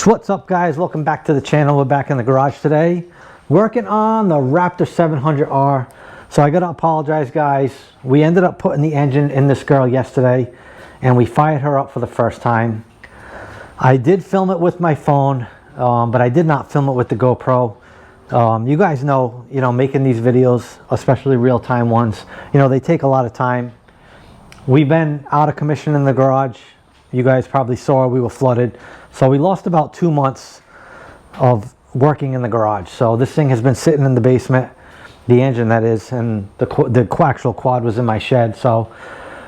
What's up, guys? Welcome back to the channel. We're back in the garage today working on the Raptor 700R. So I gotta apologize, guys. We ended up putting the engine in this girl yesterday and we fired her up for the first time. I did film it with my phone, but I did not film it with the GoPro. You guys know, making these videos, especially real-time ones, they take a lot of time. We've been out of commission in the garage. You guys probably saw we were flooded. So we lost about 2 months of working in the garage. So this thing has been sitting in the basement, the engine that is, and the actual quad was in my shed. So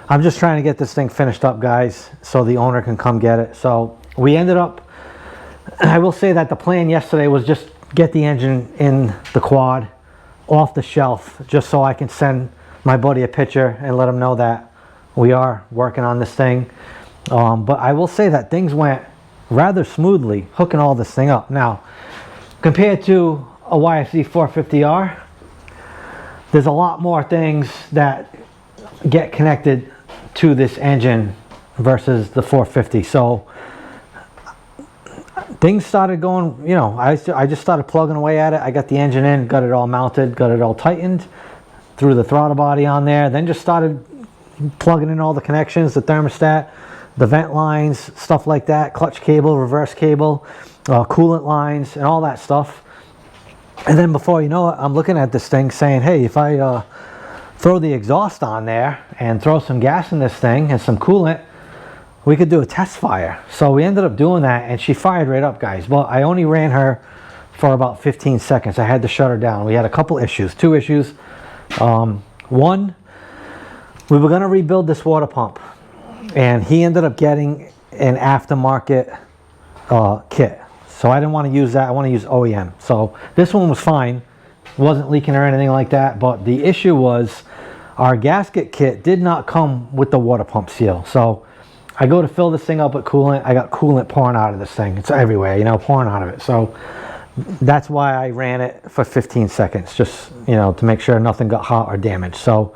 I'm just trying to get this thing finished up, guys, so the owner can come get it. So we ended up, I will say that the plan yesterday was just get the engine in the quad off the shelf, just so I can send my buddy a picture and let him know that we are working on this thing. But I will say that things went rather smoothly hooking all this thing up. Now, compared to a Yfz450r, there's a lot more things that get connected to this engine versus the 450. So things started going, I just started plugging away at it. I got the engine in, got it all mounted, got it all tightened, threw the throttle body on there, then just started plugging in all the connections, the thermostat, the vent lines, stuff like that, clutch cable, reverse cable, coolant lines, and all that stuff. And then before you know it, I'm looking at this thing saying, hey, if I throw the exhaust on there and throw some gas in this thing and some coolant, we could do a test fire. So we ended up doing that, and she fired right up, guys. But I only ran her for about 15 seconds. I had to shut her down. We had a couple issues, 2 issues. One, we were gonna rebuild this water pump, and he ended up getting an aftermarket kit. So I didn't want to use that. I want to use OEM. So this one was fine. Wasn't leaking or anything like that. But the issue was our gasket kit did not come with the water pump seal. So I go to fill this thing up with coolant. I got coolant pouring out of this thing. It's everywhere, pouring out of it. So that's why I ran it for 15 seconds, just, to make sure nothing got hot or damaged. So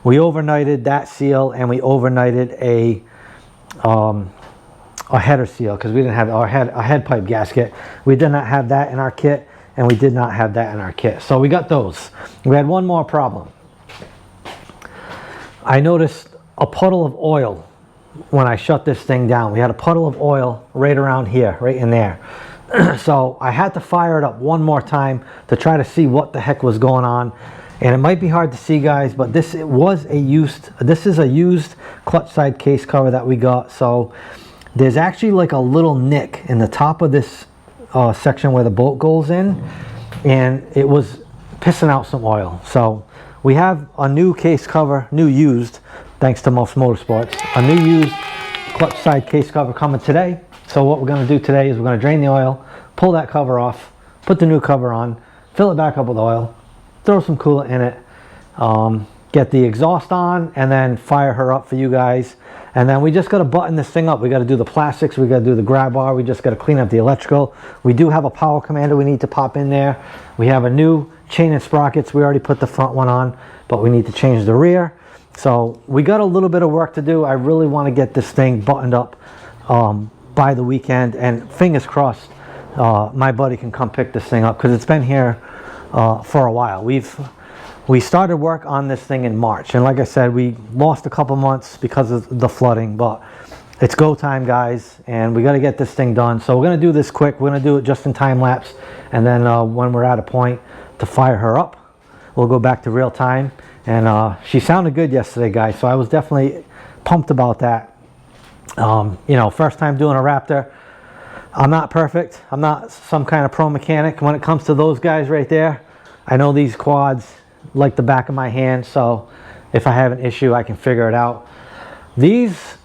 we overnighted that seal, and we overnighted a header seal, because we didn't have a head pipe gasket. We did not have that in our kit, and we did not have that in our kit. So we got those. We had one more problem. I noticed a puddle of oil when I shut this thing down. We had a puddle of oil right around here, right in there. So I had to fire it up one more time to try to see what the heck was going on. And it might be hard to see, guys, but this is a used clutch side case cover that we got. So there's actually like a little nick in the top of this section where the bolt goes in, and it was pissing out some oil. So we have a new case cover, new used, thanks to Motorsports, a new used clutch side case cover coming today. So what we're going to do today is we're going to drain the oil, pull that cover off, put the new cover on, fill it back up with oil, throw some coolant in it, get the exhaust on, and then fire her up for you guys. And then we just got to button this thing up. We got to do the plastics, we got to do the grab bar, we just got to clean up the electrical. We do have a power commander we need to pop in there. We have a new chain and sprockets. We already put the front one on, but we need to change the rear. So we got a little bit of work to do. I really want to get this thing buttoned up by the weekend, and fingers crossed my buddy can come pick this thing up, because it's been here for a while. We started work on this thing in March, and like I said, we lost a couple months because of the flooding, but it's go time, guys, and we got to get this thing done. So we're going to do this quick. We're going to do it just in time lapse, and then when we're at a point to fire her up, we'll go back to real time. And she sounded good yesterday, guys, so I was definitely pumped about that. First time doing a Raptor. I'm not perfect. I'm not some kind of pro mechanic. When it comes to those guys right there, I know these quads like the back of my hand, so if I have an issue, I can figure it out. These,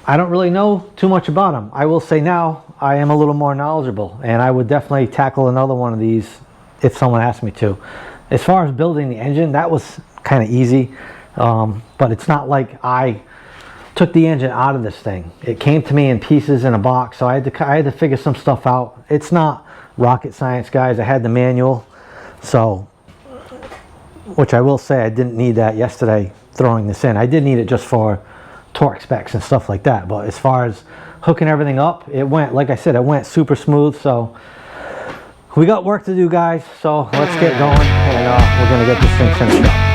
I don't really know too much about them. I will say now I am a little more knowledgeable, and I would definitely tackle another one of these if someone asked me to. As far as building the engine, that was kind of easy, but it's not like I took the engine out of this thing. It came to me in pieces in a box, so I had to figure some stuff out. It's not rocket science, guys. I had the manual, so, which I will say I didn't need that yesterday throwing this in. I did need it just for torque specs and stuff like that. But as far as hooking everything up, it went, like I said, it went super smooth. So we got work to do, guys. So let's get going, and we're gonna get this thing finished up.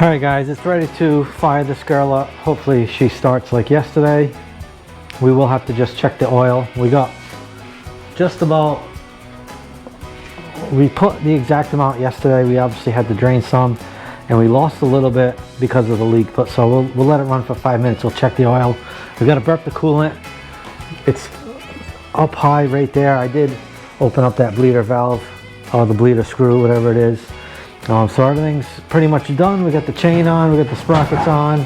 Alright guys, it's ready to fire this girl up. Hopefully she starts like yesterday. We will have to just check the oil. We got just about, we put the exact amount yesterday. We obviously had to drain some and we lost a little bit because of the leak. But so we'll let it run for 5 minutes. We'll check the oil. We got to burp the coolant. It's up high right there. I did open up that bleeder valve or the bleeder screw, whatever it is. So everything's pretty much done. We got the chain on, we got the sprockets on.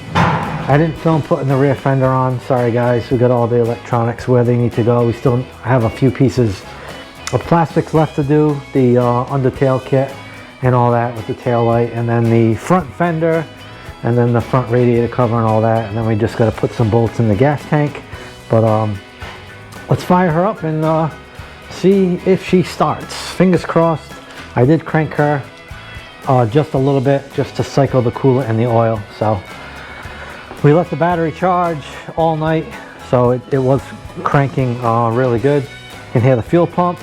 I didn't film putting the rear fender on. Sorry guys, we got all the electronics where they need to go. We still have a few pieces of plastics left to do, the undertail kit and all that with the tail light, and then the front fender, and then the front radiator cover and all that, and then we just got to put some bolts in the gas tank. But let's fire her up and see if she starts. Fingers crossed. I did crank her just a little bit just to cycle the coolant and the oil. So we let the battery charge all night, so it was cranking really good. You can hear the fuel pump.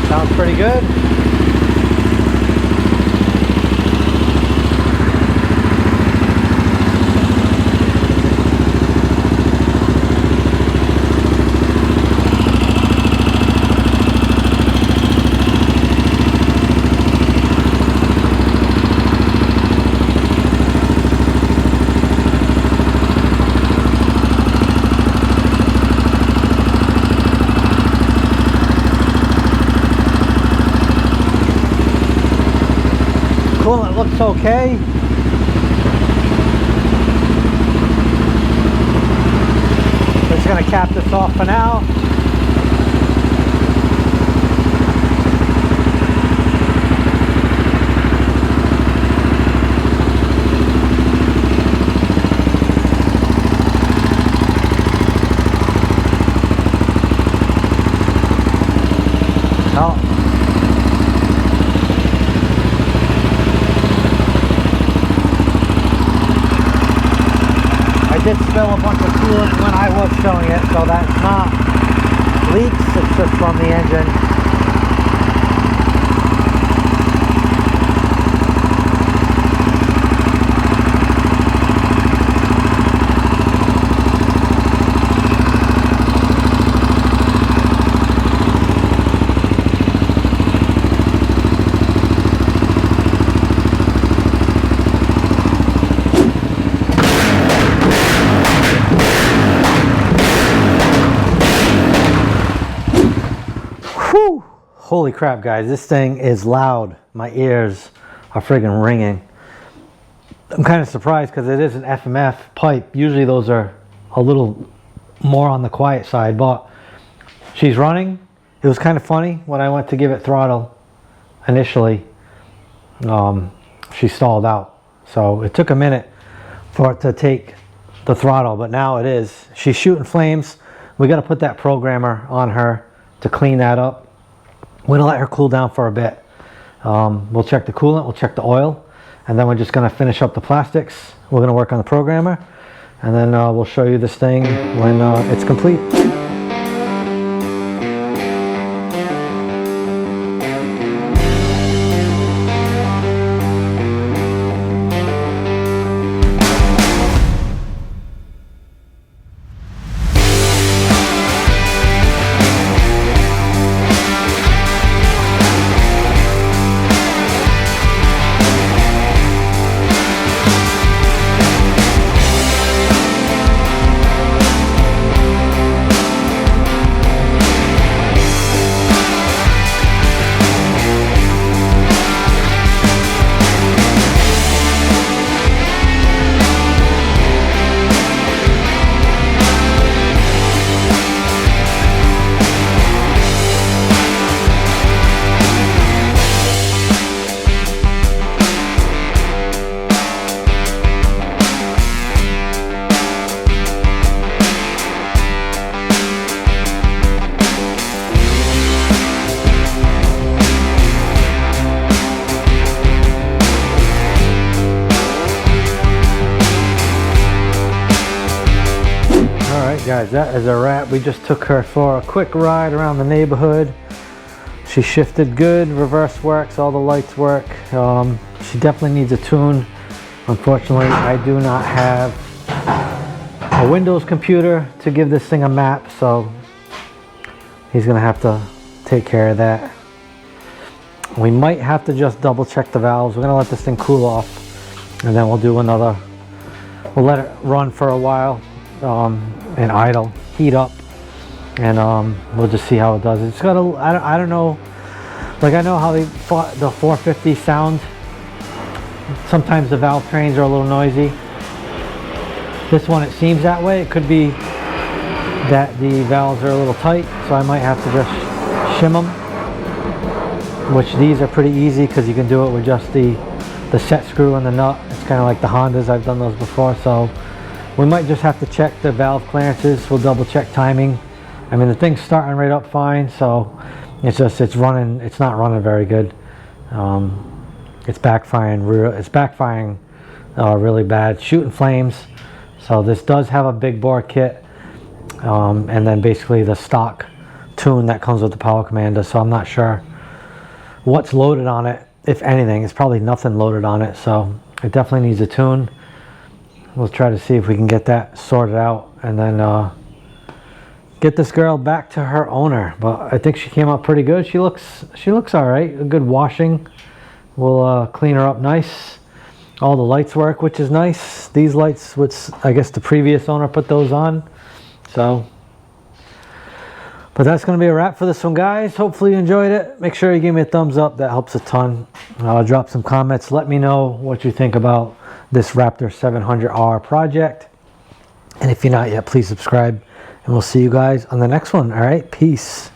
Sounds pretty good. Coolant looks okay. We're just going to cap this off for now. Did spill a bunch of coolant when I was showing it, so that's not leaks, it's just from the engine. Holy crap guys, this thing is loud. My ears are friggin' ringing. I'm kind of surprised because it is an FMF pipe. Usually those are a little more on the quiet side, but she's running. It was kind of funny when I went to give it throttle initially. She stalled out. So it took a minute for it to take the throttle, but now it is. She's shooting flames. We got to put that programmer on her to clean that up. We're gonna let her cool down for a bit. We'll check the coolant, we'll check the oil, and then we're just gonna finish up the plastics. We're gonna work on the programmer, and then we'll show you this thing when it's complete. Guys, that is a wrap. We just took her for a quick ride around the neighborhood. She shifted good, reverse works, all the lights work. She definitely needs a tune. Unfortunately, I do not have a Windows computer to give this thing a map, so he's gonna have to take care of that. We might have to just double check the valves. We're gonna let this thing cool off, and then we'll do another. We'll let it run for a while and idle, heat up, and we'll just see how it does. It's got a, I don't know, like I know how the 450 sound. Sometimes the valve trains are a little noisy. This one, it seems that way. It could be that the valves are a little tight, so I might have to just shim them, which these are pretty easy because you can do it with just the set screw and the nut. It's kind of like the Hondas. I've done those before, so we might just have to check the valve clearances. We'll double check timing. I mean, the thing's starting right up fine, so it's just, it's not running very good. It's backfiring really bad, shooting flames. So this does have a big bore kit, and then basically the stock tune that comes with the Power Commander. So I'm not sure what's loaded on it, if anything. It's probably nothing loaded on it, so it definitely needs a tune. We'll try to see if we can get that sorted out, and then get this girl back to her owner. But I think she came out pretty good. She looks all right. A good washing. We'll clean her up nice. All the lights work, which is nice. These lights, which I guess the previous owner put those on. So, but that's going to be a wrap for this one, guys. Hopefully you enjoyed it. Make sure you give me a thumbs up. That helps a ton. Drop some comments. Let me know what you think about this Raptor 700R project. And if you're not yet, please subscribe. And we'll see you guys on the next one. All right, peace.